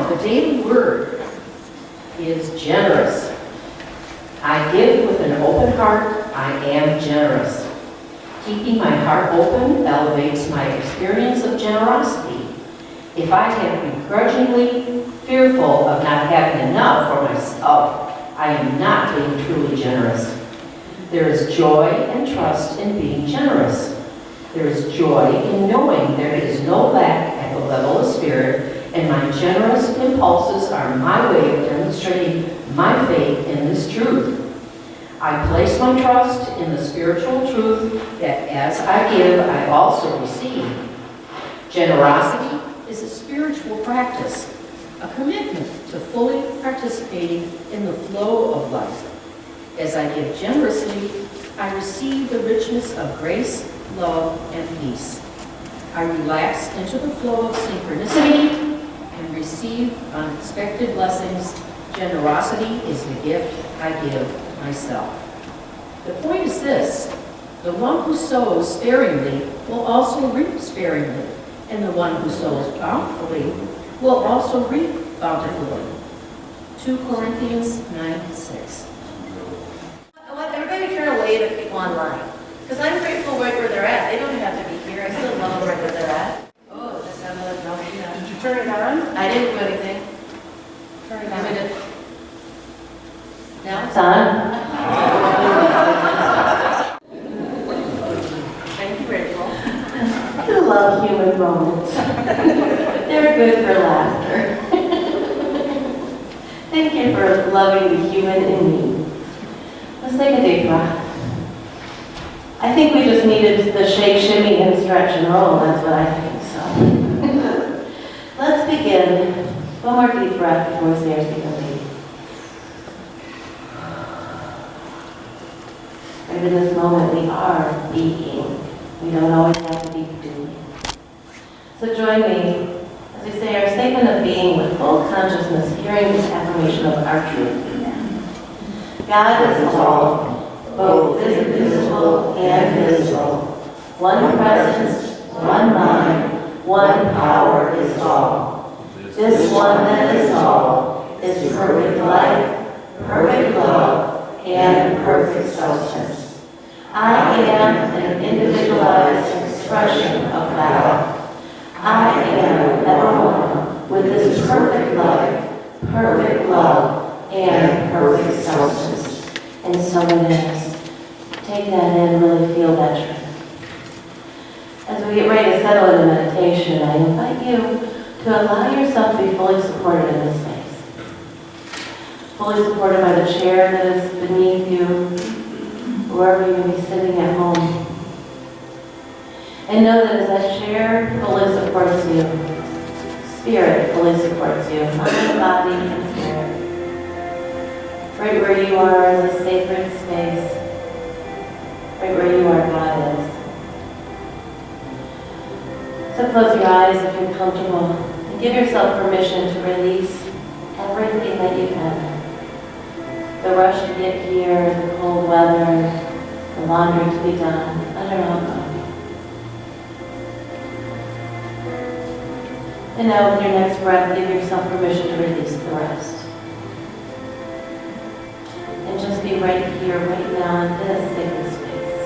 the daily word is generous. I give with an open heart. I am generous. Keeping my heart open elevates my experience of generosity. If I have begrudgingly fearful of not having enough for myself, I am not being truly generous. There is joy and trust in being generous. There is joy in knowing there is no lack at the level of spirit, and my generous impulses are my way of demonstrating my faith in this truth. I place my trust in the spiritual truth that as I give, I also receive. Generosity is a spiritual practice, a commitment to fully participating in the flow of life. As I give generously, I receive the richness of grace, love, and peace. I relax into the flow of synchronicity and receive unexpected blessings. Generosity is the gift I give myself. The point is this: the one who sows sparingly will also reap sparingly, and the one who sows bountifully will also reap bountifully. 2 Corinthians 9:6. I want everybody to turn away to people online, because I'm grateful right where they're at. They don't have to be here. I still love them right where they're at. Oh, that's not another no. Did you turn it on? I didn't do anything. Turn it I on. did. Now It's on. thank you, Rachel. I love human moments. They're good for laughter. Thank you for loving the human in me. Let's take a deep breath. I think we just needed the shake, shimmy, and stretch and roll. That's what I think, so. Let's begin. One more deep breath before we say our speaker lead. Right in this moment, we are being. We don't always have to be doing. So join me as we say our statement of being with full consciousness, hearing this affirmation of our truth. God is all, both invisible and visible. One presence, one mind, one power is all. This one that is all is perfect life, perfect love, and perfect substance. I am an individualized expression of God. I am everyone with this perfect life, perfect love, and perfect substance. And so it is. Take that in and really feel that truth. As we get ready to settle into meditation, I invite you to allow yourself to be fully supported in this space. Fully supported by the chair that is beneath you, wherever you may be sitting at home. And know that as that chair fully supports you, spirit fully supports you, mind, body, and spirit. Right where you are is a sacred space. Right where you are, God is. So close your eyes if you're comfortable, and give yourself permission to release everything that you can. The rush to get here, the cold weather, the laundry to be done, let it all go. And now with your next breath, give yourself permission to release the rest. And just be right here, right now, in this sacred space.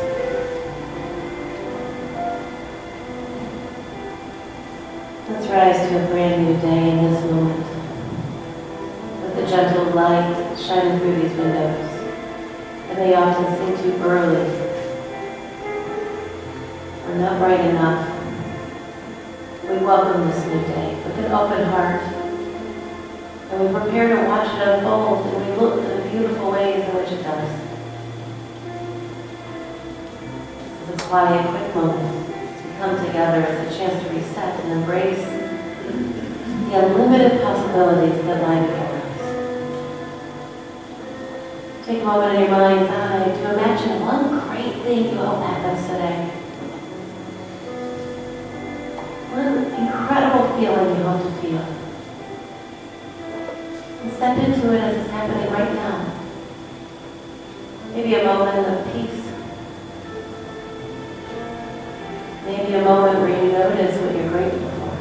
Let's rise to a brand new day in this moment. With the gentle light shining through these windows. And they often seem too early, or not bright enough. We welcome this new day with an open heart, and we prepare to watch it unfold, and we look at the beautiful ways in which it does. This is a quiet, quick moment to come together as a chance to reset and embrace the unlimited possibilities that lie before us. Take a moment in your mind's eye to imagine one great thing you hope happens today. One incredible feeling you hope to feel. And step into it as it's happening right now. Maybe a moment of peace. Maybe a moment where you notice what you're grateful for.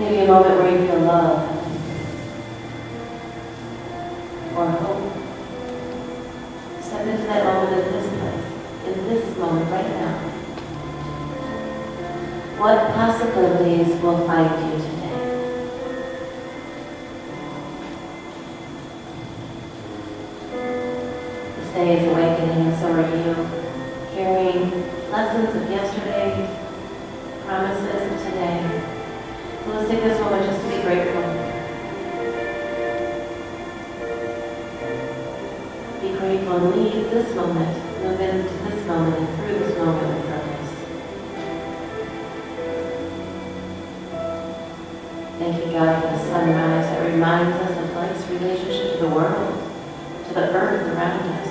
Maybe a moment where you feel love or hope. Step into that moment in this place, in this moment right now. What possibilities will find you today? This day is awakening, and so are you, carrying lessons of yesterday, promises of today. So let's take this moment just to be grateful. Be grateful and leave this moment, move into this moment and through this moment with purpose. Thank you, God, for the sunrise that reminds us of life's relationship to the world, to the earth around us,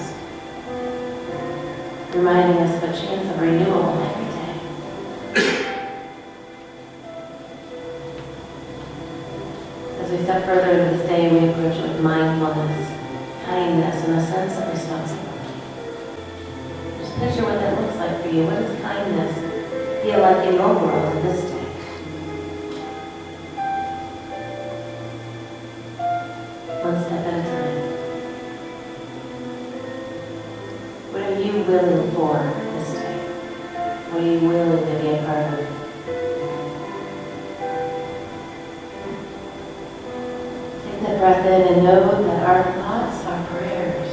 reminding us of a chance of renewal every day. As we step further into this day, we approach it with mindfulness, kindness, and a sense of responsibility. Just picture what that looks like for you. What does kindness feel like in your world in this day? One step at a time. What are you willing for this day? What are you willing to be a part of? Take that breath in and know that our thoughts are prayers.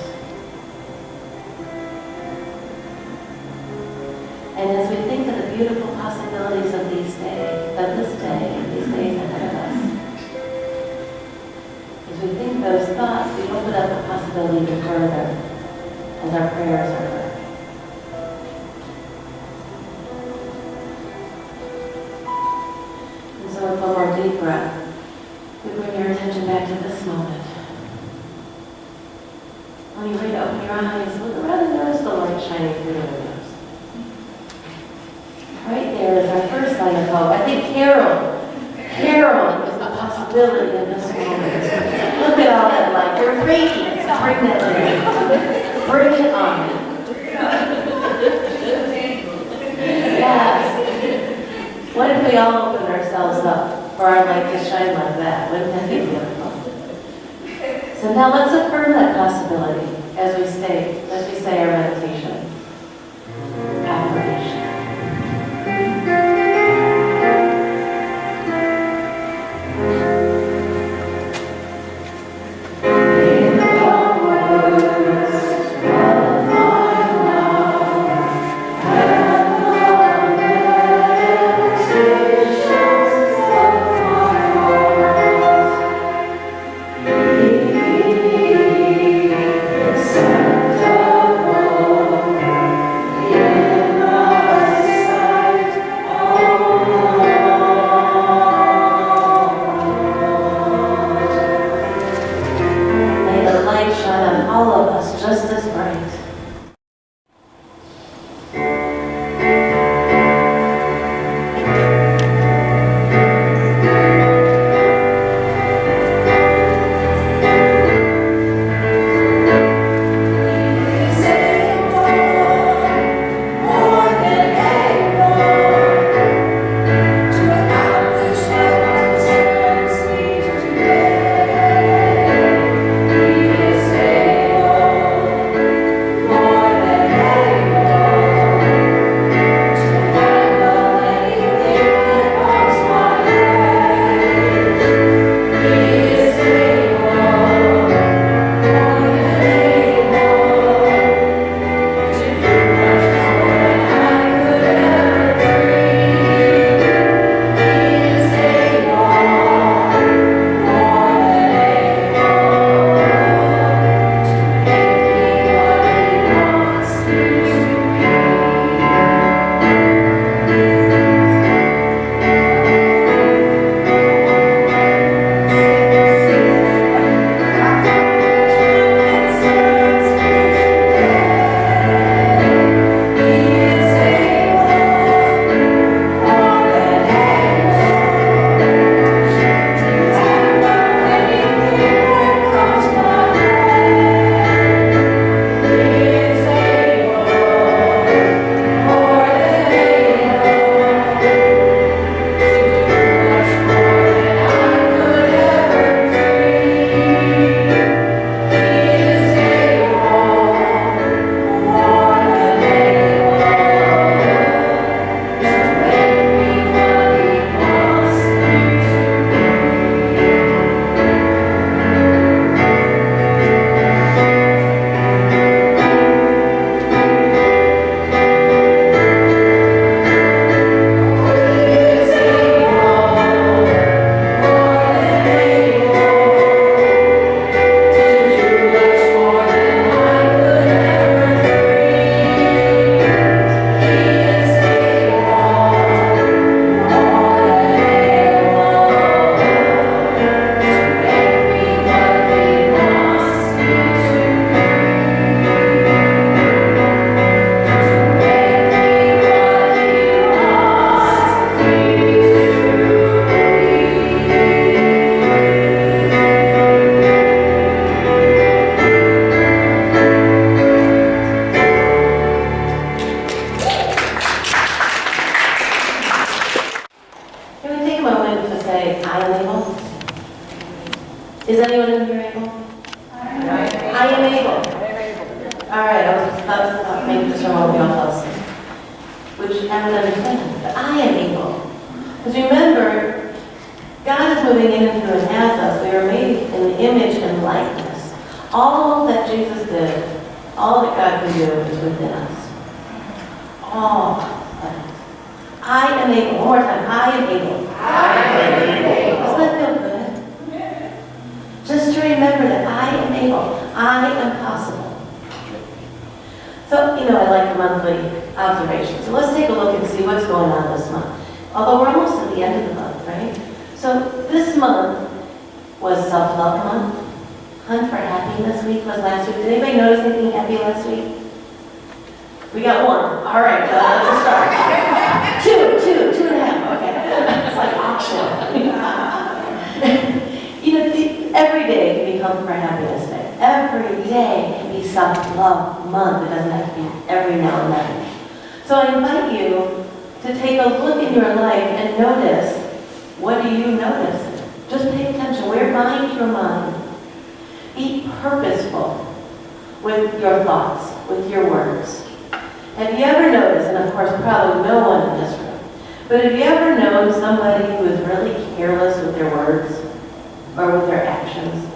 And as we think of the beautiful possibilities of these days, of this day, and these days ahead of us, as we think those thoughts, we open up the possibility even further as our prayers are heard. And so with one more deep breath, we bring your attention back to this moment. When you're ready to open your eyes, look around and notice the light shining through the windows. Right there is our first sign of hope. I think Carol is the possibility in this moment. Look at all that light. They're radiant. Bring that in. Bring it on. Yes. What if we all opened ourselves up for our light to shine like that? Wouldn't that be beautiful? So now let's affirm that possibility as we say our meditation. Affirmation. Acceptable I am able? Is anyone in here able? I am able. All right, I was about making this remote, we all fell asleep. Which I would understand, but I am able. Because remember, God is moving in and through and has us. We are made in the image and likeness. All that Jesus did, all that God can do is within us. All of it. I am able. One more time. I am able. I am able. Doesn't that feel good? Just to remember that I am able. I am possible. So, I like the monthly observation. So let's take a look and see what's going on this month. Although we're almost at the end of the month, right? So this month was self-love month. Hunt for happiness week was last week. Did anybody notice anything happy last week? We got one. All right, that's a start. Two and a half. Okay. It's like auction. Every day can be Hunt for Happiness Day. Every day can be self-love month. It doesn't have to be every now and then. So I invite you to take a look in your life and notice, what do you notice? Just pay attention. Where mind your mind. Be purposeful with your thoughts, with your words. Have you ever noticed, and of course probably no one in this room, but have you ever known somebody who is really careless with their words or with their actions?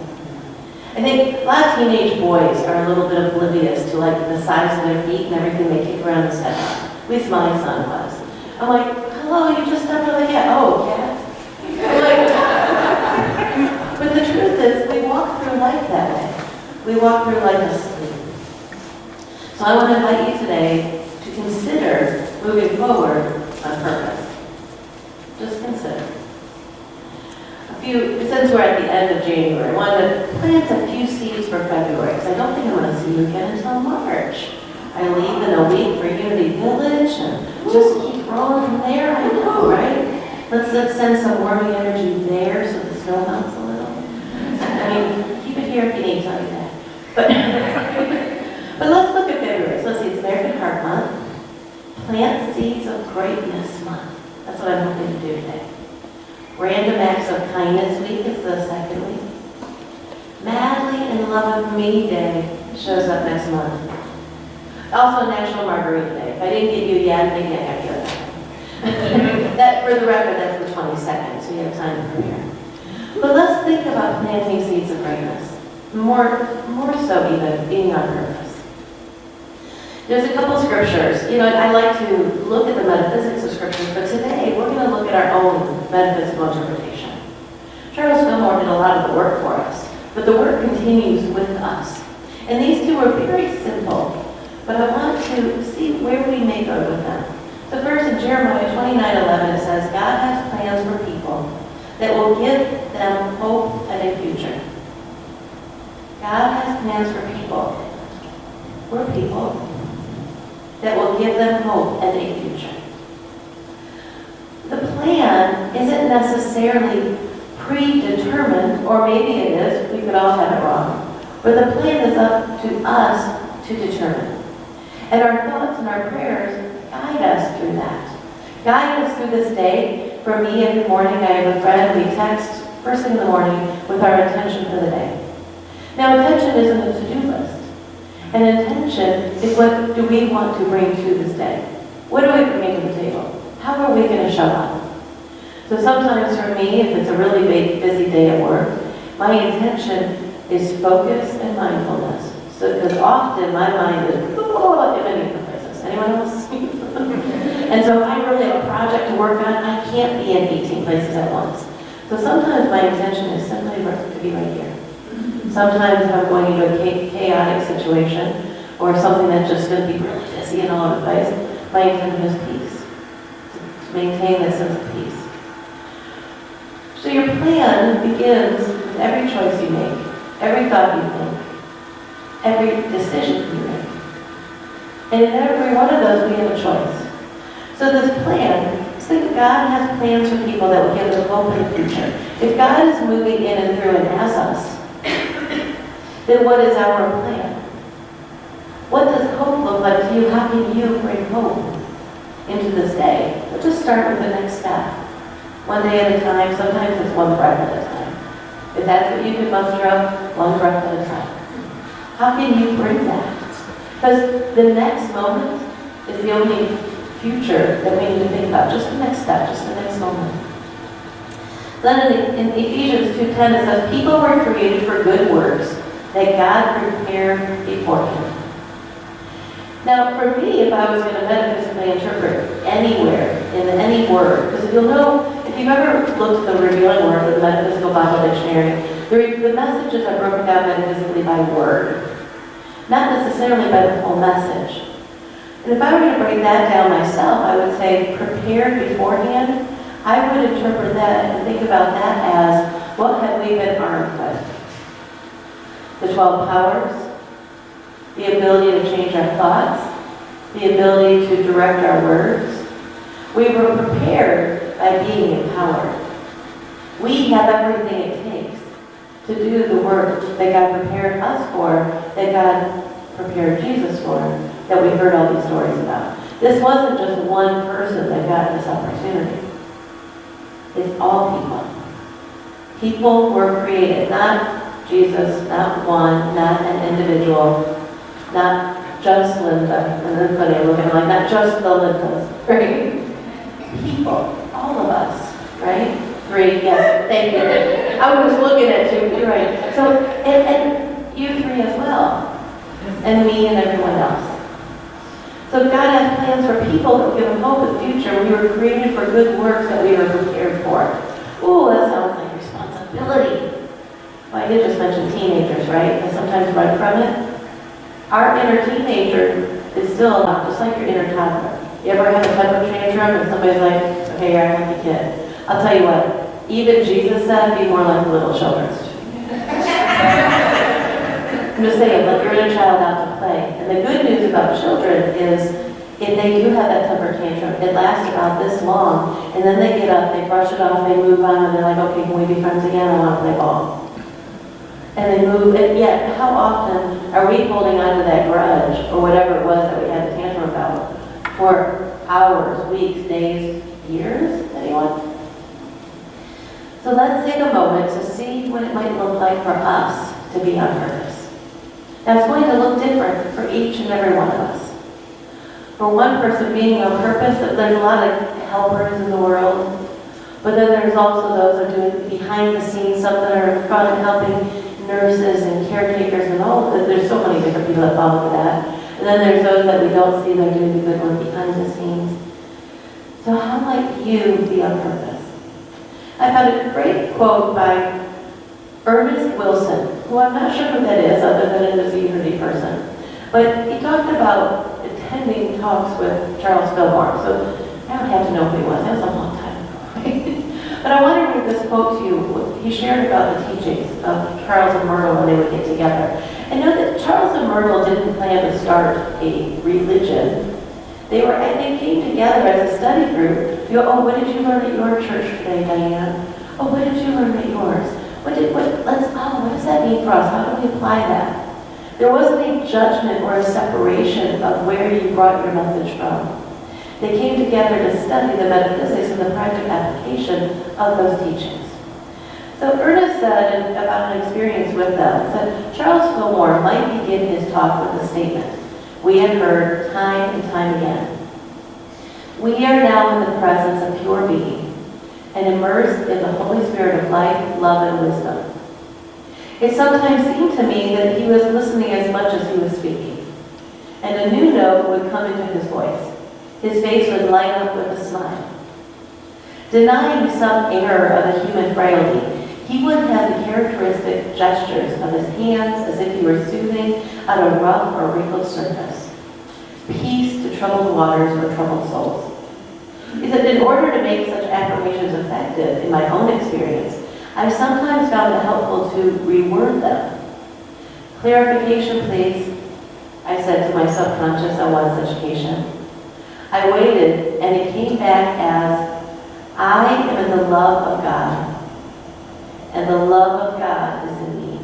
I think a lot of teenage boys are a little bit oblivious to like the size of their feet and everything they kick around the set. At least my son was. I'm like, hello, you just stepped on the cat. Oh, cat? But the truth is, we walk through life that way. We walk through life asleep. So I want to invite you today to consider moving forward on purpose. Just consider. Since we're at the end of January, I want to plant a few seeds for February, because I don't think I'm going to see you again until March. I leave in a week for Unity Village, and just keep rolling from there. I know, right? Let's send some warming energy there so the snow melts a little. I mean, keep it here if you need to, like that. But let's look at February. So let's see, it's American Heart Month. Plant Seeds of Greatness Month. That's what I'm hoping to do today. Random Acts of Kindness Week is the second week. Madly in Love with Me Day shows up next month. Also National Margarita Day. If I didn't get you yet, they can't have you. That, for the record, that's the 22nd, so you have time to prepare. But let's think about planting seeds of greatness. More so even, being on purpose. There's a couple scriptures. I like to look at the metaphysics of scriptures, but today we're going to look at our own metaphysical interpretation. Charles Fillmore did a lot of the work for us, but the work continues with us. And these two are very simple, but I want to see where we may go with them. So first in Jeremiah 29:11 it says, God has plans for people that will give them hope and a future. God has plans for people. We're people that will give them hope and a future. The plan isn't necessarily predetermined, or maybe it is, we could all have it wrong, but the plan is up to us to determine. And our thoughts and our prayers guide us through that. Guide us through this day. For me, every morning I have a friend, we text first thing in the morning with our intention for the day. Now, intention isn't a to-do list. An intention is, what do we want to bring to this day? What do we bring to the table? How are we going to show up? So sometimes for me, if it's a really big, busy day at work, my intention is focus and mindfulness. So, because often my mind is in many different places. Anyone else? And so if I really have a project to work on, I can't be in 18 places at once. So sometimes my intention is simply to be right here. Sometimes if I'm going into a chaotic situation or something that's just going to be really busy and all over the place, my intention is peace. To maintain that sense of peace. So your plan begins with every choice you make, every thought you think, every decision you make. And in every one of those, we have a choice. So this plan, let's think God has plans for people that will give us hope in the future. If God is moving in and through and has us, then what is our plan? What does hope look like to you? How can you bring hope into this day? Let's just start with the next step. One day at a time, sometimes it's one breath at a time. If that's what you can muster up, one breath at a time. How can you bring that? Because the next moment is the only future that we need to think about. Just the next step, just the next moment. Then in Ephesians 2:10 it says, people were created for good works that God prepared beforehand. Now, for me, if I was going to metaphysically interpret anywhere, in any word, because if you'll know, if you've ever looked at the Revealing Word of the Metaphysical Bible Dictionary, the messages are broken down metaphysically by word, not necessarily by the whole message. And if I were to break that down myself, I would say prepared beforehand. I would interpret that and think about that as, what have we been armed with? The 12 powers, the ability to change our thoughts, the ability to direct our words. We were prepared by being empowered. We have everything it takes to do the work that God prepared us for, that God prepared Jesus for, that we heard all these stories about. This wasn't just one person that got this opportunity. It's all people. People were created, not Jesus, not one, not an individual, not just Linda, and then funny, I'm looking like, not just the Lindas, right? People, all of us, right? 3, yes, thank you. I was looking at you, you're right. So, and you 3 as well, and me and everyone else. So God has plans for people that give them hope in the future. We were created for good works that we were prepared for. Ooh, that sounds like responsibility. Well, I did just mention teenagers, right? I sometimes run from it. Our inner teenager is still alive, just like your inner toddler. You ever have a temper tantrum and somebody's like, okay, you're a happy kid. I'll tell you what, even Jesus said, be more like little children. I'm just saying, let your inner child out to play. And the good news about children is, if they do have that temper tantrum, it lasts about this long, and then they get up, they brush it off, they move on, and they're like, okay, can we be friends again? I want to play ball. And they move, and yet, how often are we holding on to that grudge, or whatever it was that we had the tantrum about, for hours, weeks, days, years? Anyone? So let's take a moment to see what it might look like for us to be on purpose. Now, it's going to look different for each and every one of us. For one person being on purpose, there's a lot of helpers in the world, but then there's also those that are doing behind the scenes, some that are in front helping nurses and caretakers and all. There's so many different people that fall into that. And then there's those that we don't see that are doing the good work behind the scenes. So how might you be on purpose? I found a great quote by Ernest Wilson, who I'm not sure who that is, other than it is a Unity person. But he talked about attending talks with Charles Fillmore. So I don't have to know who he was. That was a long time ago, right? But I want to read this quote to you. He shared about the teachings of Charles and Myrtle when they would get together. And know that Charles and Myrtle didn't plan to start a religion. They came together as a study group. You go, oh, what did you learn at your church today, Diane? Oh, what did you learn at yours? What does that mean for us? How do we apply that? There wasn't a judgment or a separation of where you brought your message from. They came together to study the metaphysics and the practical application of those teachings. So Ernest said about an experience with them, said Charles Fillmore might begin his talk with a statement we have heard time and time again. We are now in the presence of pure being and immersed in the Holy Spirit of life, love, and wisdom. It sometimes seemed to me that he was listening as much as he was speaking, and a new note would come into his voice. His face would light up with a smile. Denying some error of a human frailty, he would have the characteristic gestures of his hands as if he were soothing on a rough or wrinkled surface. Peace to troubled waters or troubled souls. He said, in order to make such affirmations effective in my own experience, I've sometimes found it helpful to reword them. Clarification, please, I said to my subconscious on one such occasion. I waited, and it came back as, I am in the love of God, and the love of God is in me.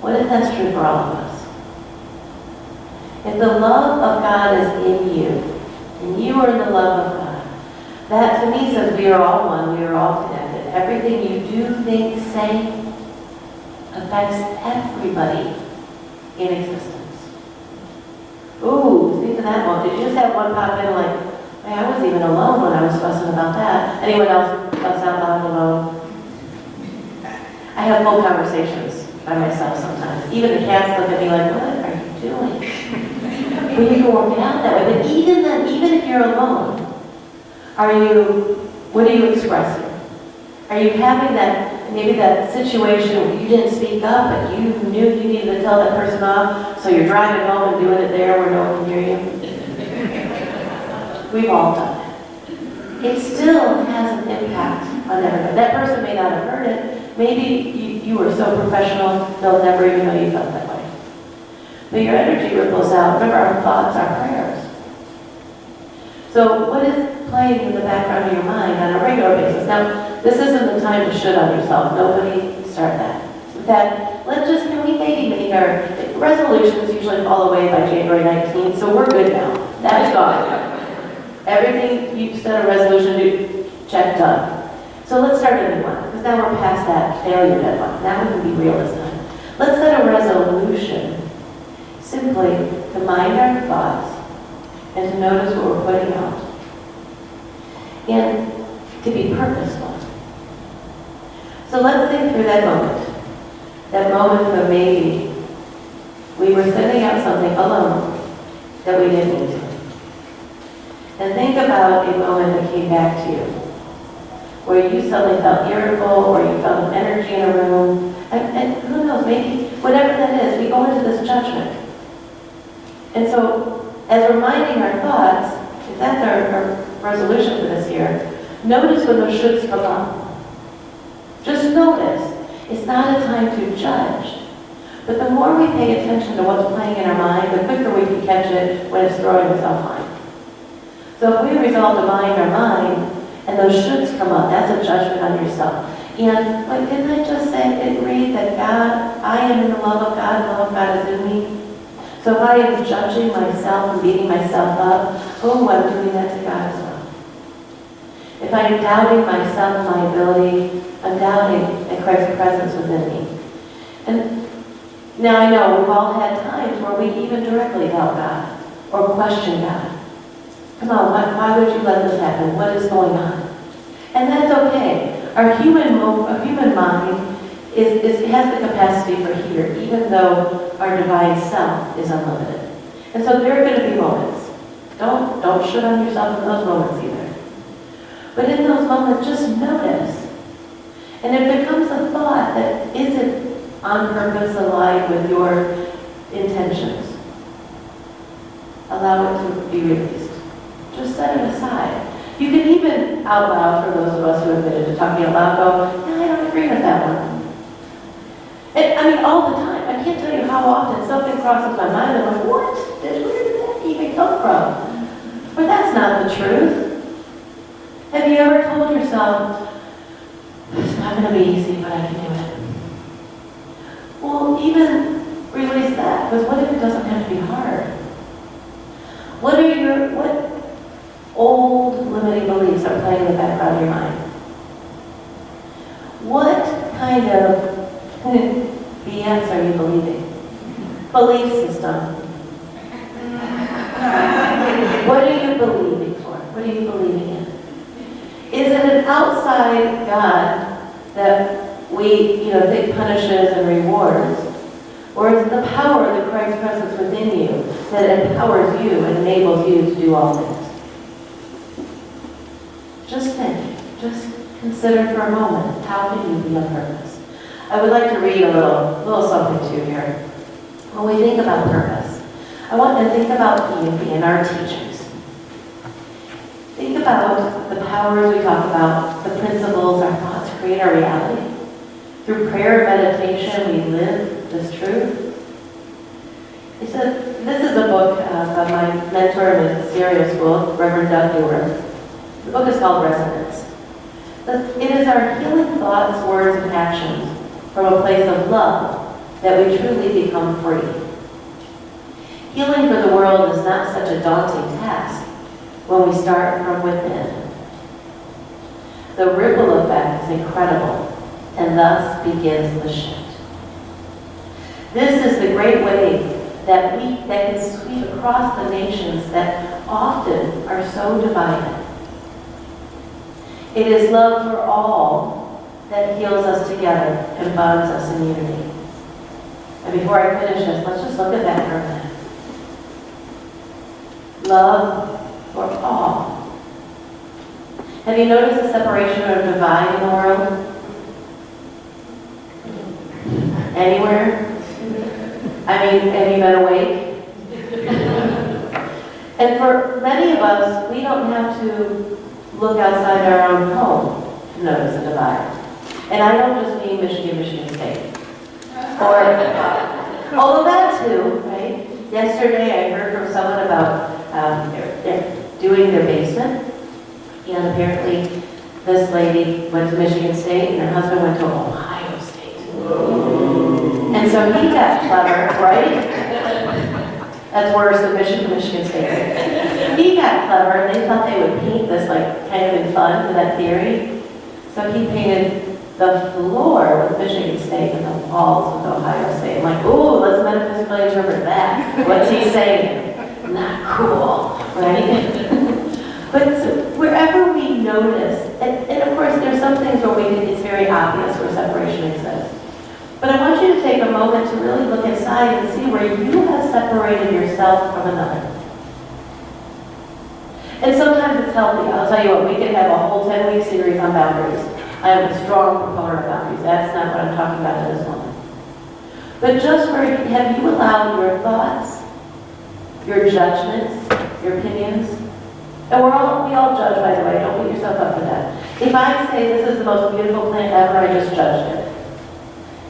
What if that's true for all of us? If the love of God is in you, and you are in the love of God, That to me says we are all one, we are all connected. Everything you do, think, say affects everybody in existence. Ooh, think of that one. Did you just have one pop in like, hey, I wasn't even alone when I was fussing about that. Anyone else fuss out loud alone? I have full conversations by myself sometimes. Even the cats look at me like, what are you doing? Well, you can work it out that way. But even then, even if you're alone, what are you expressing? Are you having that, maybe that situation where you didn't speak up, but you knew you needed to tell that person off, so you're driving home and doing it there where no one can hear you? We've all done it. It still has an impact on everybody. That person may not have heard it. Maybe you were so professional, they'll never even know you felt that way. But your energy ripples out. Remember, our thoughts are prayers. So what is playing in the background of your mind on a regular basis? Now, this isn't the time to shit on yourself. Nobody start that. In fact, can we maybe make our resolutions usually fall away by January 19th, so we're good now. That's gone. Everything you set a resolution to, check done. So let's start a new one, because now we're past that failure deadline. Now we can be real this time. Let's set a resolution simply to mind our thoughts and to notice what we're putting out. And to be purposeful. So let's think through that moment. That moment when maybe we were sending out something alone that we didn't need to. And think about a moment that came back to you, where you suddenly felt irritable, or you felt an energy in a room, and who knows, maybe whatever that is, we go into this judgment. And so, as we're minding our thoughts, if that's our resolution for this year, notice when those shoulds come up. Just notice. It's not a time to judge. But the more we pay attention to what's playing in our mind, the quicker we can catch it when it's throwing itself on. So if we resolve to mind our mind, and those shoulds come up, that's a judgment on yourself. And like, didn't I just read that God, I am in the love of God, the love of God is in me? So if I am judging myself and beating myself up, oh, I'm doing that to God as well. If I'm doubting myself and my ability, I'm doubting that Christ's presence within me. And now I know we've all had times where we even directly doubt God or question God. Come on, why would you let this happen? What is going on? And that's okay. Our human mind has the capacity for here, even though our divine self is unlimited. And so there are going to be moments. Don't shit on yourself in those moments either. But in those moments, just notice. And if there comes a thought that isn't on purpose aligned with your intentions, allow it to be released. Just set it aside. You can even out loud, for those of us who have been into talking out loud, go, yeah, I don't agree with that one. And, I mean, all the time. I can't tell you how often something crosses my mind and I'm like, what? Where did that even come from? But that's not the truth. Have you ever told yourself, it's not going to be easy, but I can do it? Well, even release that, because what if it doesn't have to be hard? What old limiting beliefs are playing in the background of your mind? What kind of BS are you believing? Belief system. What are you believing for? What are you believing in? Is it an outside God that we, think punishes and rewards? Or is it the power of the Christ presence within you that empowers you and enables you to do all things? Just think. Just consider for a moment, how can you be on purpose? I would like to read a little something to you here. When we think about purpose, I want to think about unity in our teachings. Think about the powers we talk about, the principles, our thoughts create our reality. Through prayer and meditation, we live this truth. This is a book by my mentor in the stereo school, Reverend Doug Dewar. The book is called Resonance. It is our healing thoughts, words, and actions from a place of love that we truly become free. Healing for the world is not such a daunting task when we start from within. the ripple effect is incredible, and thus begins the shift. This is the great wave that can sweep across the nations that often are so divided. It is love for all that heals us together and bonds us in unity. And before I finish this, let's just look at that for a minute. Love for all. Have you noticed the separation or divide in the world? Anywhere? I mean, have you been awake? And for many of us, we don't have to look outside our own home to notice a divide. And I don't just mean Michigan State. Or, although that too, right? Yesterday I heard from someone about they're doing their basement. And apparently this lady went to Michigan State and her husband went to Ohio State. And so he got clever, right? That's worse than Michigan State. He got clever, and they thought they would paint this like kind of in fun for that theory. So he painted the floor with Michigan State and the walls with Ohio State. I'm like, ooh, let's metaphysically interpret that. What's he saying? Not cool, right? But so wherever we notice, and of course there's some things where it's very obvious where separation exists. But I want you to take a moment to really look inside and see where you have separated yourself from another. And sometimes it's healthy. I'll tell you what, we can have a whole 10-week series on boundaries. I am a strong proponent of boundaries. That's not what I'm talking about in this moment. But just where have you allowed your thoughts, your judgments, your opinions, and we all judge, by the way, don't beat yourself up for that. If I say this is the most beautiful plant ever, I just judged it.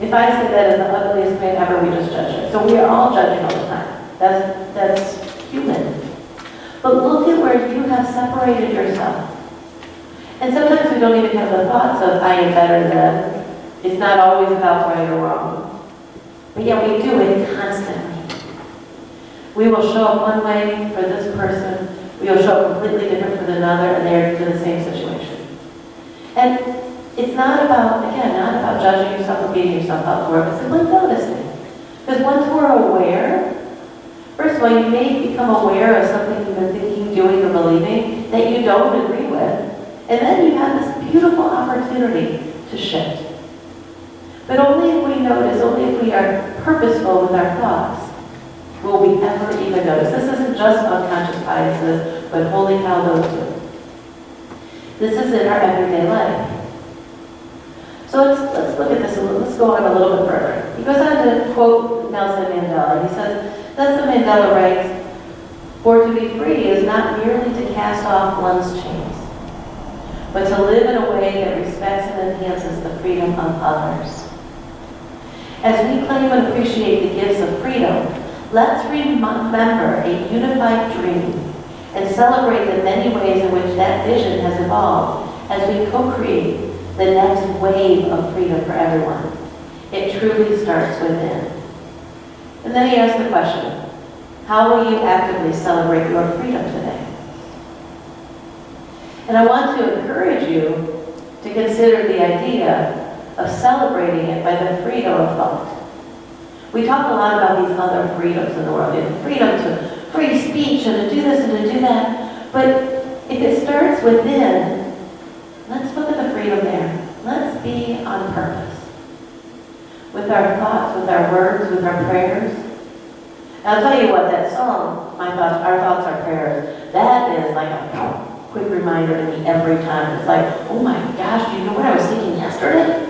If I say that is the ugliest plant ever, we just judge it. So we are all judging all the time. That's human. But look at where you have separated yourself. And sometimes we don't even have the thoughts of, I am better than. It's not always about right or wrong. But yet we do it constantly. We will show up one way for this person. We will show up completely different for another, and they're in the same situation. And it's not about judging yourself or beating yourself up for it, but simply noticing. Because once we're aware, first of all, you may become aware of something you've been thinking, doing, or believing that you don't agree with, and then you have this beautiful opportunity to shift. But only if we notice, only if we are purposeful with our thoughts, will we ever even notice. This isn't just unconscious biases, but holy cow, those too. This is in our everyday life. So let's look at this, let's go on a little bit further. He goes on to quote Nelson Mandela. He says, Nelson Mandela writes, "For to be free is not merely to cast off one's chains, but to live in a way that respects and enhances the freedom of others." As we claim and appreciate the gifts of freedom, let's remember a unified dream and celebrate the many ways in which that vision has evolved as we co-create the next wave of freedom for everyone. It truly starts within. And then he asks the question, how will you actively celebrate your freedom today? And I want to encourage you to consider the idea of celebrating it by the freedom of thought. We talk a lot about these other freedoms in the world, the freedom to free speech and to do this and to do that. But if it starts within, let's look at the freedom there. Let's be on purpose. With our thoughts, with our words, with our prayers. And I'll tell you what, that song, Our Thoughts, Our Prayers, that is like a quick reminder to me every time. It's like, oh my gosh, do you know what I was thinking yesterday?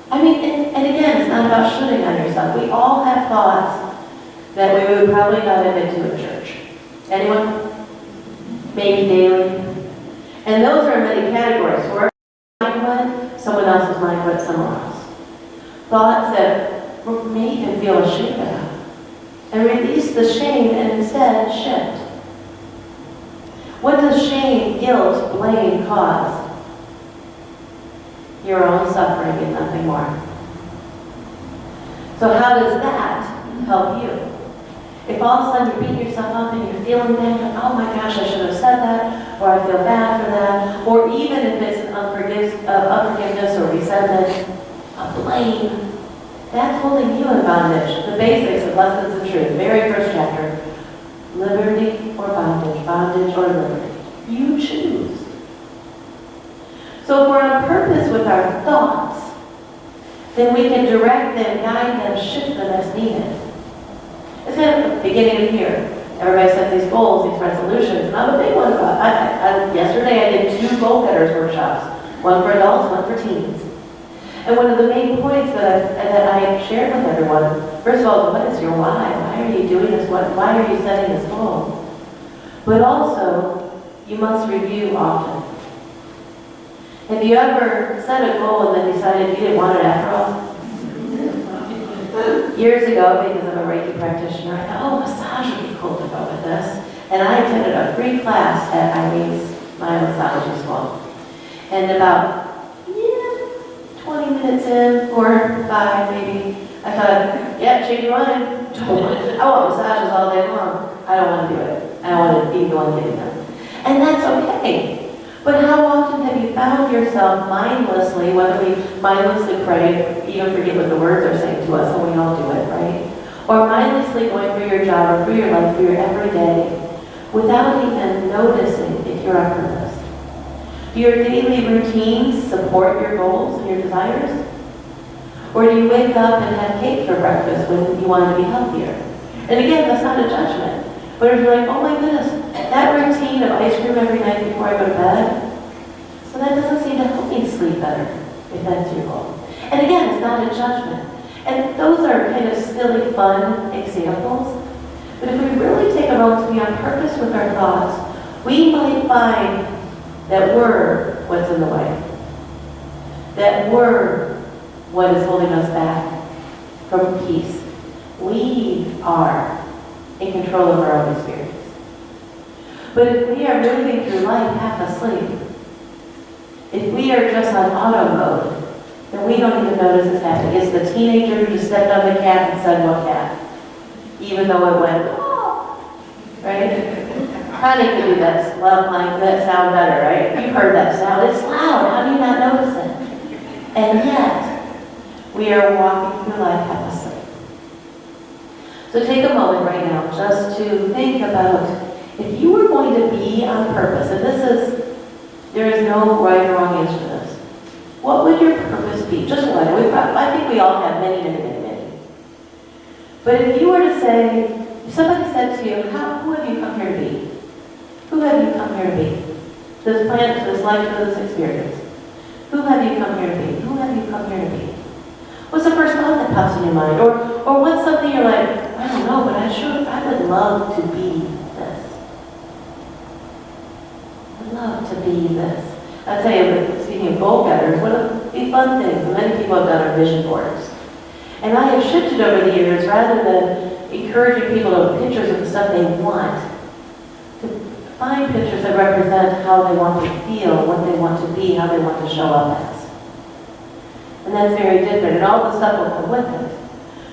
I mean, and again, it's not about shooting on yourself. We all have thoughts that we would probably not admit to in church. Anyone? Maybe daily. And those are in many categories. Wherever your mind went, someone else's mind went somewhere else. Thoughts that made him feel ashamed about. And release the shame and instead shift. What does shame, guilt, blame cause? Your own suffering and nothing more. So how does that help you? If all of a sudden you're beating yourself up and you're feeling bad, oh my gosh, I should have said that, or I feel bad for that, or even if it's an unforgiveness or resentment, of blame, that's holding you in bondage. The basics of Lessons in Truth, very first chapter. Liberty or bondage, bondage or liberty. You choose. So if we're on purpose with our thoughts, then we can direct them, guide them, shift them as needed. It's kind of the beginning of here. Everybody sets these goals, these resolutions, and I'm a big one about yesterday I did 2 goal-getters workshops, one for adults, one for teens. And one of the main points that I shared with everyone, first of all, what is your why? Why are you doing this? Why are you setting this goal? But also, you must review often. Have you ever set a goal and then decided you didn't want it after all? Years ago, because I'm a Reiki practitioner, I thought, oh, massage would be cool to go with this. And I attended a free class at Irene's myelosology school. And about 20 minutes in, or 5 maybe, I thought, yeah, change your mind. I want massages all day long. I don't want to do it. I don't want to be the one getting them. And that's okay. But how often have you found yourself mindlessly, whether we mindlessly pray, even forget what the words are saying to us, and we all do it, right? Or mindlessly going through your job or through your life, through your everyday, without even noticing if you're on purpose? Do your daily routines support your goals and your desires? Or do you wake up and have cake for breakfast when you want to be healthier? And again, that's not a judgment. But if you're like, oh my goodness, that routine of ice cream every night before I go to bed, so that doesn't seem to help me sleep better, if that's your goal. And again, it's not a judgment. And those are kind of silly, fun examples. But if we really take a moment to be on purpose with our thoughts, we might find that we're what's in the way. That we're what is holding us back from peace. We are in control of our own experience. But if we are moving through life half asleep, if we are just on auto mode, then we don't even notice it's happening. It's the teenager who just stepped on the cat and said, "No cat," even though it went, "Oh," right? Honey could do that sound better, right? You've heard that sound. It's loud. How do you not notice it? And yet, we are walking through life half asleep. So take a moment right now just to think about if you were going to be on purpose, and there is no right or wrong answer to this. What would your purpose be? Just one. I think we all have many, many, many, many. But if you were to say, if somebody said to you, who have you come here to be? Who have you come here to be? This planet, to this life, to this experience. Who have you come here to be? Who have you come here to be? What's the first thought that pops in your mind? Or what's something you're like, I don't know, but I would love to be this. I'd love to be this. I'll tell you, speaking of goal getters, one of the fun things that many people have done are vision boards. And I have shifted over the years, rather than encouraging people to have pictures of the stuff they want, to find pictures that represent how they want to feel, what they want to be, how they want to show up as. And that's very different, and all the stuff will come with it.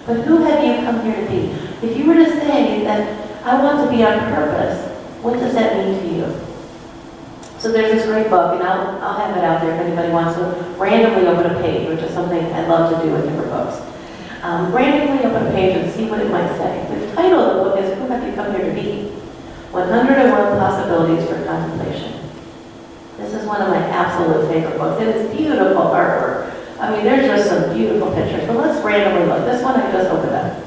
But who have you come here to be? If you were to say that I want to be on purpose, what does that mean to you? So there's this great book, and I'll have it out there if anybody wants to randomly open a page, which is something I love to do with different books. Randomly open a page and see what it might say. The title of the book is Who Have You Come Here to Be? 101 Possibilities for Contemplation. This is one of my absolute favorite books, and it's beautiful artwork. I mean, there's just some beautiful pictures, but let's randomly look. This one I just opened up.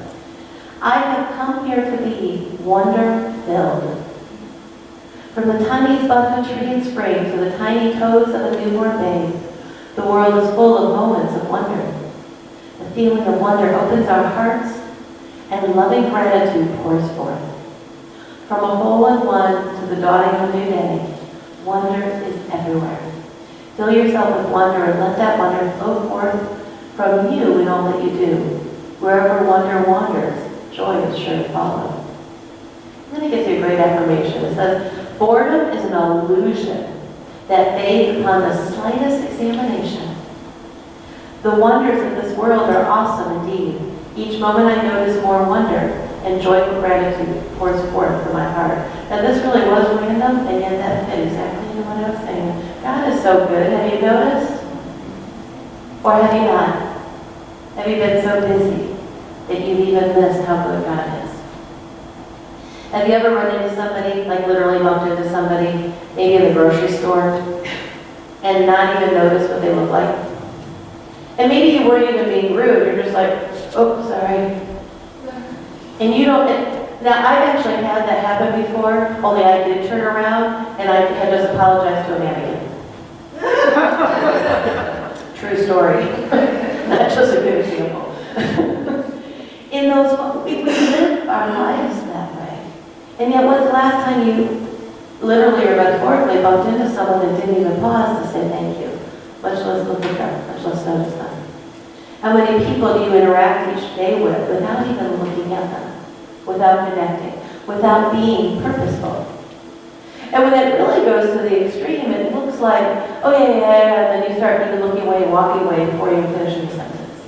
I have come here to be wonder-filled. From the tiniest bud of a tree in spring to the tiny toes of a newborn babe, the world is full of moments of wonder. The feeling of wonder opens our hearts, and loving gratitude pours forth. From a hole in one to the dawning of a new day, wonder is everywhere. Fill yourself with wonder and let that wonder flow forth from you in all that you do. Wherever wonder wanders, joy is sure to follow. And then it gives you a great affirmation. It says, boredom is an illusion that fades upon the slightest examination. The wonders of this world are awesome indeed. Each moment I notice more wonder, and joyful gratitude pours forth from my heart. Now this really was random, and yet that fit exactly into what I was saying. God is is so good. Have you noticed? Or have you not? Have you been so busy that you've even missed how good God is? Have you ever run into somebody, like literally bumped into somebody, maybe in the grocery store, and not even noticed what they look like? And maybe you weren't even being rude, you're just like, oh, sorry. And you don't, now I've actually had that happen before, only I did turn around, and I had just apologized to a mannequin. True story. That's just a good example. In those, we live our lives that way. And yet, when's the last time you literally or metaphorically bumped into someone and didn't even pause to say thank you? Much less look at them, much less notice them. How many people do you interact each day with without even looking at them, without connecting, without being purposeful? And when it really goes to the extreme, it looks like, oh yeah, and then you start even looking away and walking away before you finish your sentence.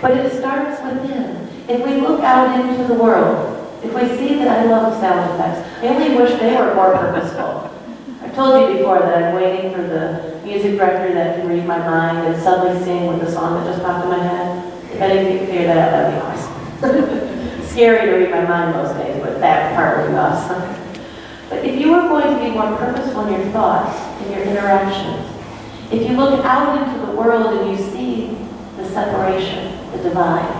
But it starts within. If we look out into the world, if we see that I love sound effects, I only wish they were more purposeful. I've told you before that I'm waiting for the music director that can read my mind and suddenly sing with the song that just popped in my head. If any of you could figure that out, that'd be awesome. Scary to read my mind most days, but that part would be awesome. But if you were going to be more purposeful in your thoughts, in your interactions, if you look out into the world and you see the separation, the divide,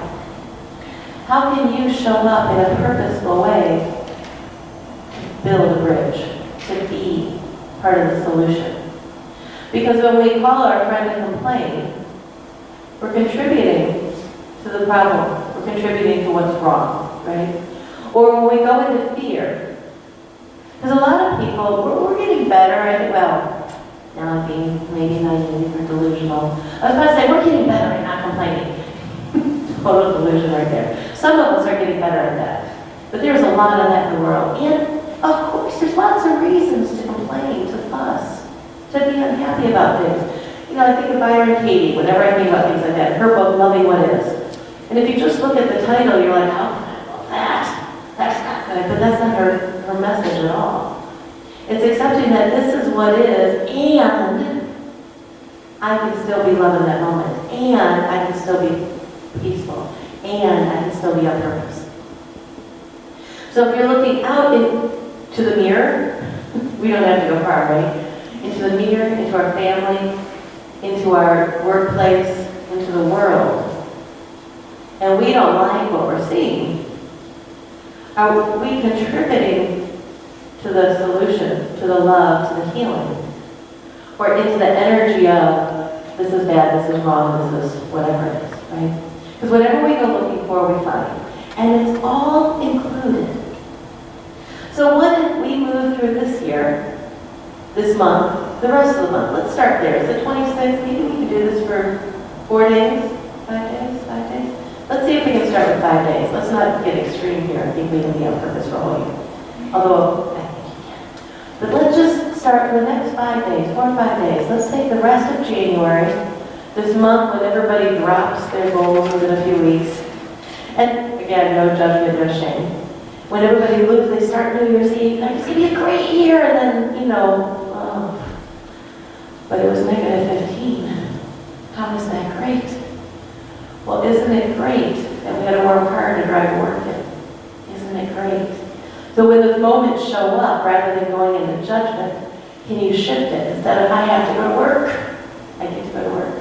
how can you show up in a purposeful way to build a bridge, to be part of the solution? Because when we call our friend to complain, we're contributing to the problem. We're contributing to what's wrong, right? Or when we go into fear, because a lot of people, we're getting better at, well, now I'm being maybe naive or delusional. I was about to say, we're getting better at not complaining. Total delusion right there. Some of us are getting better at that. But there's a lot of that in the world. And of course, there's lots of reasons to complain, to fuss, to be unhappy about things. You know, I think of Byron Katie, whenever I think about things like that, her book, Loving What Is. And if you just look at the title, you're like, how can I love that? That's not good. But that's not her message at all. It's accepting that this is what is, and I can still be loving that moment, and I can still be peaceful, and I can still be on purpose. So if you're looking out into the mirror, we don't have to go far, right? Into the mirror, into our family, into our workplace, into the world, and we don't like what we're seeing, are we contributing to the solution, to the love, to the healing? Or into the energy of, this is bad, this is wrong, this is whatever it is, right? Because whatever we go looking for, we find. And it's all included. So what if we move through this year, this month, the rest of the month? Let's start there. It's the 26th. Maybe we can do this for 4 days, 5 days, 5 days. Let's see if we can start with 5 days. Let's not get extreme here. I think we can be on purpose for a whole year. Although, I think you can. But let's just start for the next 5 days, 4 or 5 days. Let's take the rest of January, this month when everybody drops their goals within a few weeks. And again, no judgment, no shame. When everybody moves, they start New Year's Eve, like, it's going to be a great year, and then, you know, oh, but it was -15. How is that great? Well, isn't it great that we had to work hard to drive to work? Isn't it great? So when those moments show up, rather than going into judgment, can you shift it? Instead of, I have to go to work, I get to go to work.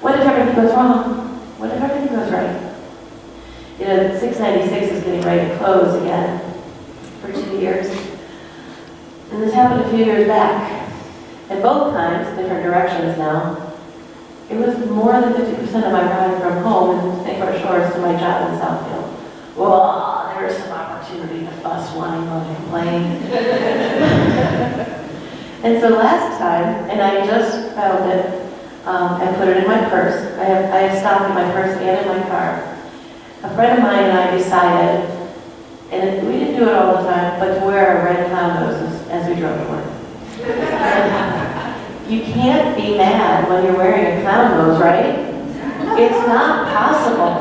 What if everything goes wrong? What if everything goes right? You know, 696 is getting ready to close again for 2 years. And this happened a few years back. And both times, different directions now, it was more than 50% of my ride from home in St. Croix Shores to my job in Southfield. Well, there's some opportunity to fuss, whine, moan, and complain. And so last time, and I just found it and put it in my purse. I have stock in my purse and in my car. A friend of mine and I decided, and we didn't do it all the time, but to wear our red clown noses as we drove to work. You can't be mad when you're wearing a clown nose, right? It's not possible.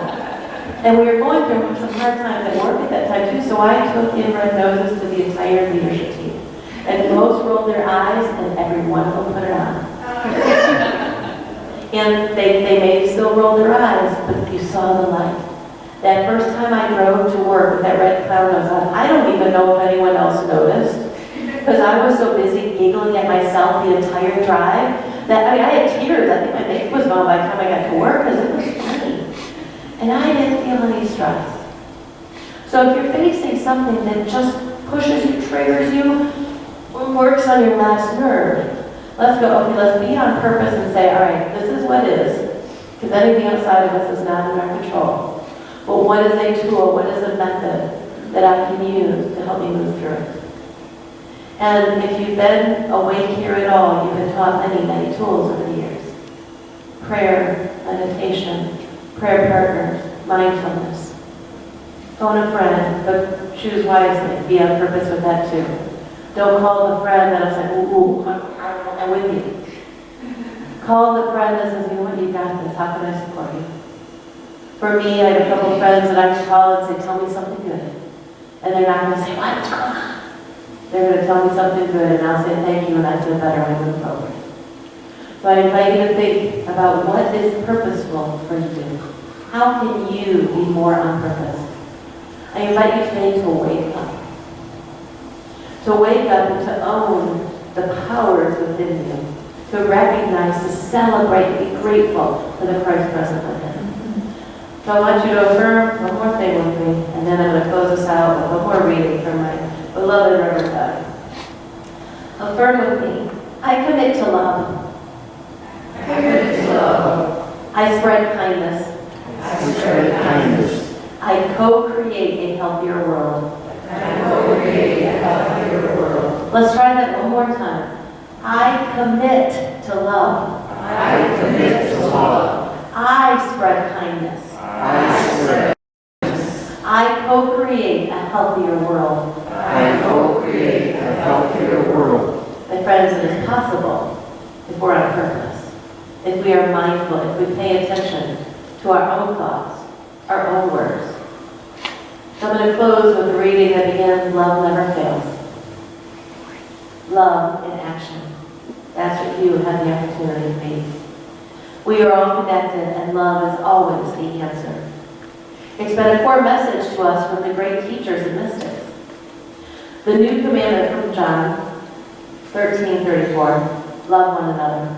And we were going through some hard times at work at that time too, so I took in red noses to the entire leadership team. And most rolled their eyes, and every one of them put it on. And they may still roll their eyes, but you saw the light. That first time I drove to work with that red cloud nose on, I don't even know if anyone else noticed, because I was so busy giggling at myself the entire drive that I had tears. I think my makeup was gone by the time I got to work because it was funny. And I didn't feel any stress. So if you're facing something that just pushes you, triggers you, or works on your last nerve, let's go, okay, let's be on purpose and say, all right, this is what is, because anything outside of us is not in our control. But what is a tool, what is a method that I can use to help me move through it? And if you've been awake here at all, you've been taught many, many tools over the years. Prayer, meditation, prayer partners, mindfulness. Phone a friend, but choose wisely. Be on purpose with that too. Don't call the friend that'll say, ooh, I'm with you. Call the friend that says, you know what, you got this, how can I support you? For me, I have a couple of friends that I can call and say, tell me something good. And they're not going to say, what's going on? They're going to tell me something good, and I'll say thank you, and I feel better when I move forward. So I invite you to think about what is purposeful for you. How can you be more on purpose? I invite you today to wake up. To wake up and to own the powers within you. To recognize, to celebrate, to be grateful for the Christ present within. So I want you to affirm one more thing with me, and then I'm going to close us out with one more reading from my beloved Reverend God. Affirm with me. I commit to love. I commit to love. I spread kindness. I spread kindness. I co-create a healthier world. I co-create a healthier world. Let's try that one more time. I commit to love. I commit to love. I spread kindness. I spread. I co-create a healthier world. I co-create a healthier world. My friends, it is possible if we're on purpose, if we are mindful, if we pay attention to our own thoughts, our own words. So I'm going to close with a reading that begins, love never fails. Love in action. That's what you have the opportunity to be. We are all connected, and love is always the answer. It's been a core message to us from the great teachers and mystics. The new commandment from John 13:34, love one another,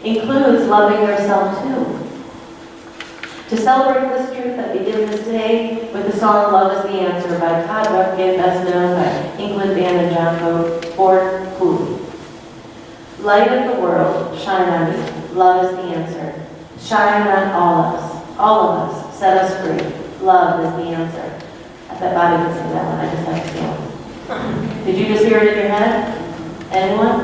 includes loving yourself too. To celebrate this truth, I begin this day with the song Love is the Answer by Todd Ruffkin, best known by England Band and John Ford Cooley. Light of the world, shine on me. Love is the answer. Shine on all of us. Set us free. Love is the answer. I bet Bobby can sing that one. I just have to feel it. Did you just hear it in your head? Anyone?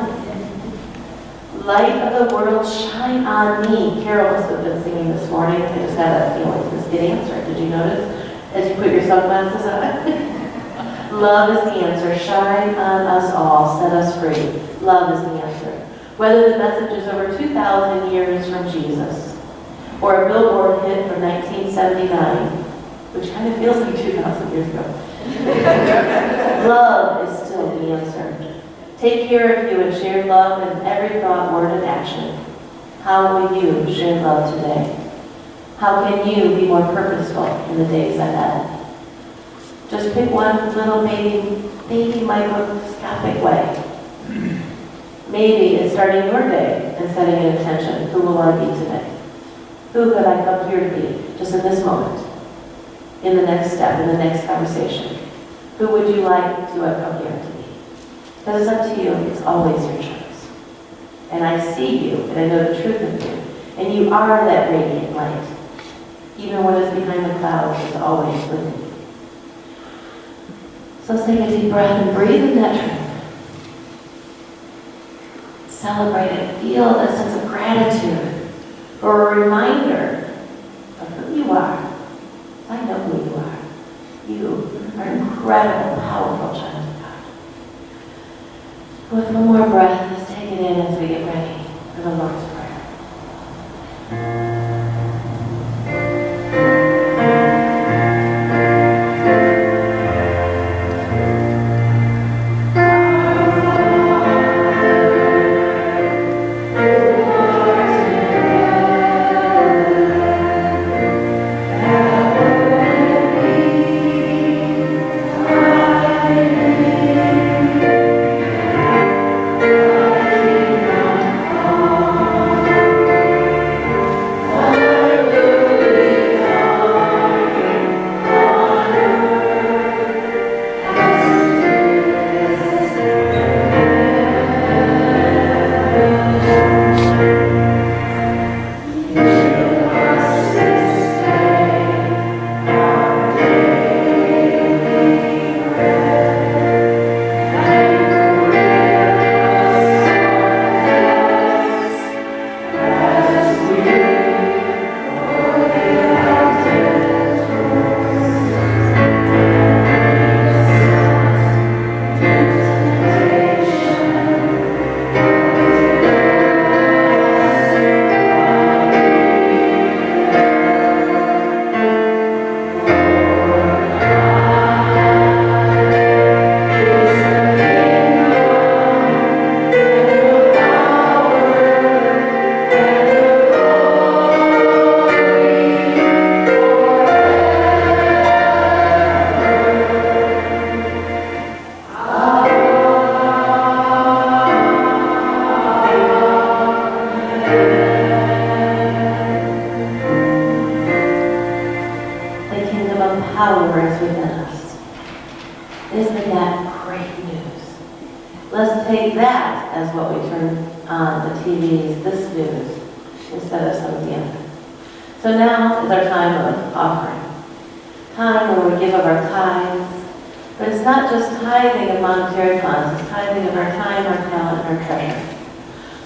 Light of the world, shine on me. Carol must have been singing this morning. I just had that feeling. This did answer. Did you notice? As you put your sunglasses on. Love is the answer. Shine on us all. Set us free. Love is the answer. Whether the message is over 2,000 years from Jesus, or a Billboard hit from 1979, which kind of feels like 2,000 years ago. Love is still the answer. Take care of you and share love in every thought, word, and action. How will you share love today? How can you be more purposeful in the days ahead? Just pick one little baby microscopic way. Maybe it's starting your day and setting an intention. Who will I be today? Who could I come here to be just in this moment? In the next step, in the next conversation? Who would you like to have come here to be? Because it's up to you. It's always your choice. And I see you, and I know the truth of you. And you are that radiant light. Even what is behind the clouds is always with you. So let's take a deep breath and breathe in that truth. Celebrate it. Feel that sense of gratitude for a reminder of who you are. I know who you are. You are an incredible, powerful child of God. With one more breath, let's take it in as we get ready for the Lord's Prayer. Let's take that as what we turn on the TVs, this news, instead of some of the other. So now is our time of offering. Time where we give of our tithes. But it's not just tithing of monetary funds, it's tithing of our time, our talent, and our treasure.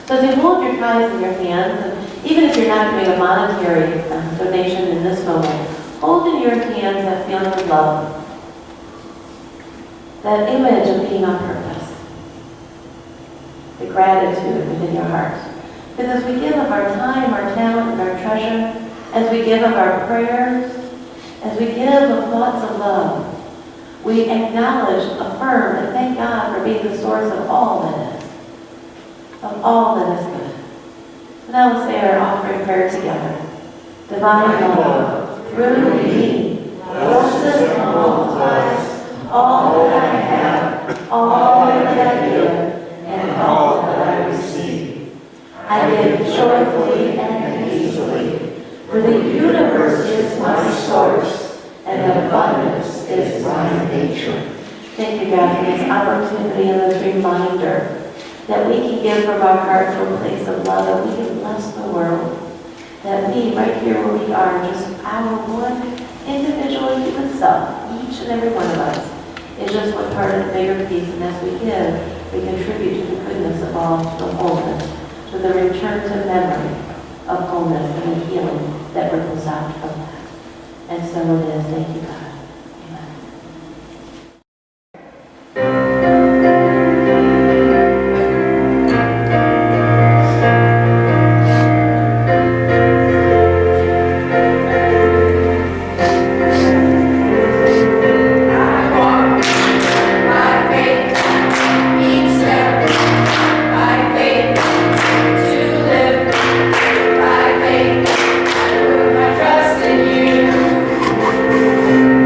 So as you hold your tithes in your hands, and even if you're not doing a monetary donation in this moment, hold in your hands that feeling of love, that image of being on purpose, the gratitude within your heart. Because as we give of our time, our talent, and our treasure, as we give of our prayers, as we give of thoughts of love, we acknowledge, affirm, and thank God for being the source of all that is. Of all that is good. So now let's say our offering prayer together. Divine love, through me, blesses and multiplies all that I have, all that I give, and all that I receive. I give joyfully and easily, for the universe is my source, and abundance is my nature. Thank you, God, for this opportunity and this reminder that we can give from our heart to a place of love, that we can bless the world, that we, right here where we are, just our one individual human self, each and every one of us, is just one part of the bigger piece, and as we give, we contribute to the goodness of all, to the wholeness, to the return to memory of wholeness and the healing that ripples out from that. And so it is. Thank you, God. Trust in you.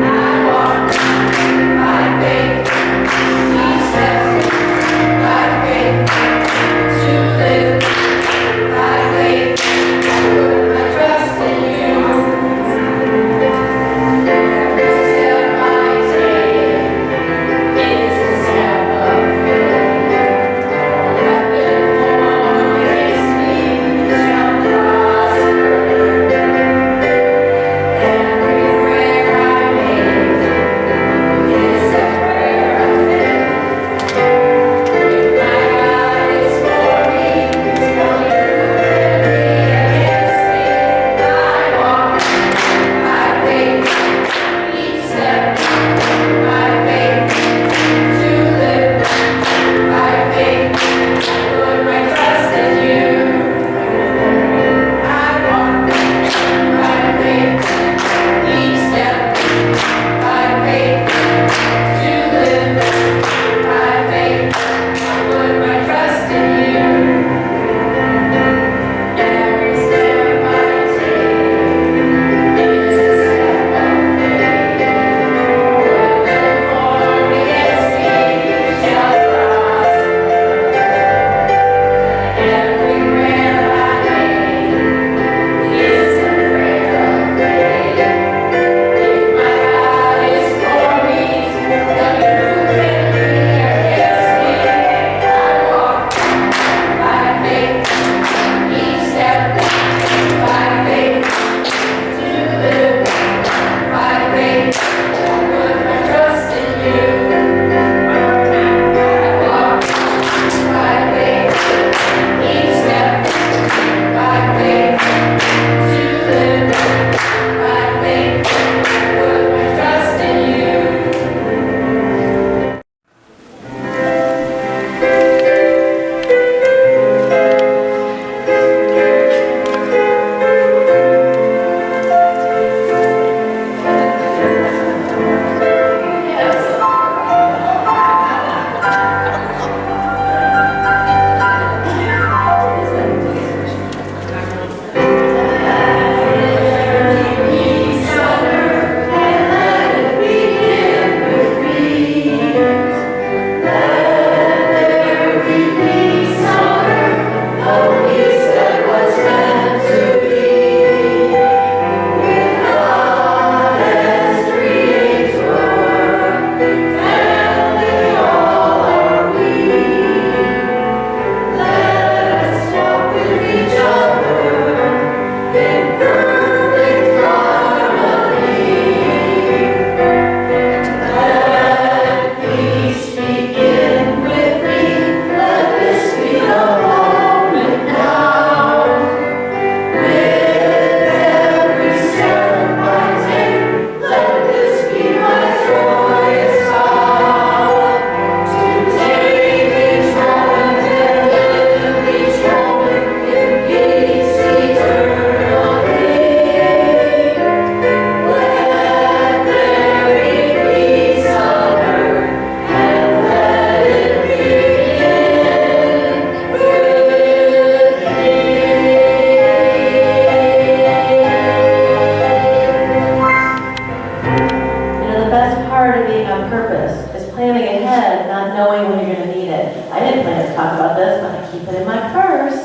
didn't plan to talk about this, but I keep it in my purse.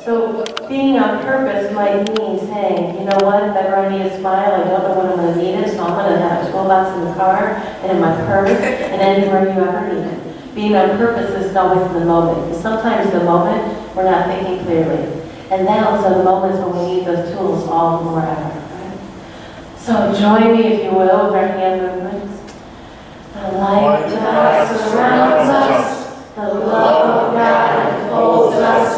So being on purpose might mean saying, you know what, if ever I need a smile, I don't know when I'm going to need it, so I'm going to have a toolbox in the car and in my purse and anywhere you ever need it. Being on purpose isn't always in the moment, because sometimes in the moment, we're not thinking clearly. And those are the moments when we need those tools all the more ever. Right? So join me, if you will, with our hand movements. The light of God surrounds us, the love of God enfolds us,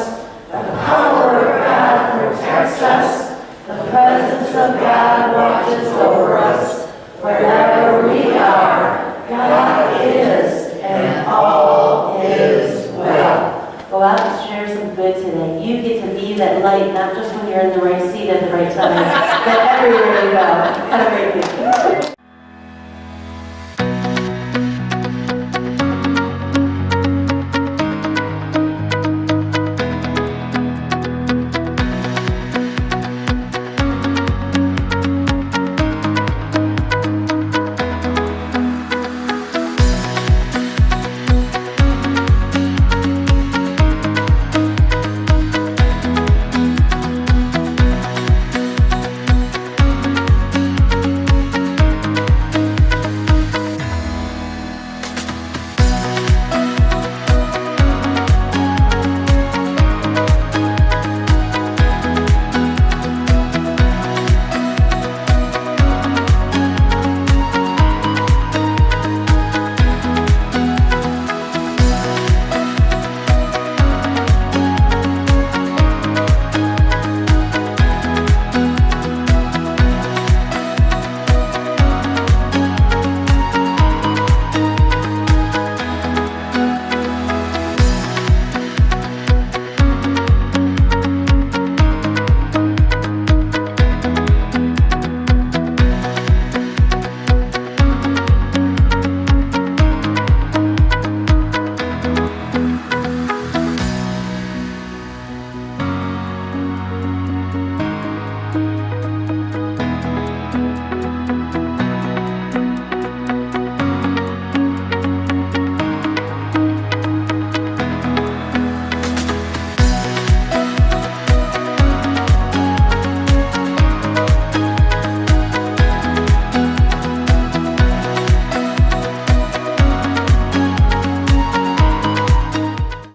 the power of God protects us, the presence of God watches over us. Wherever we are, God is, and all is well. Go out and share some good today. You get to be that light, not just when you're in the right seat at the right time, but everywhere you go. Have a great week.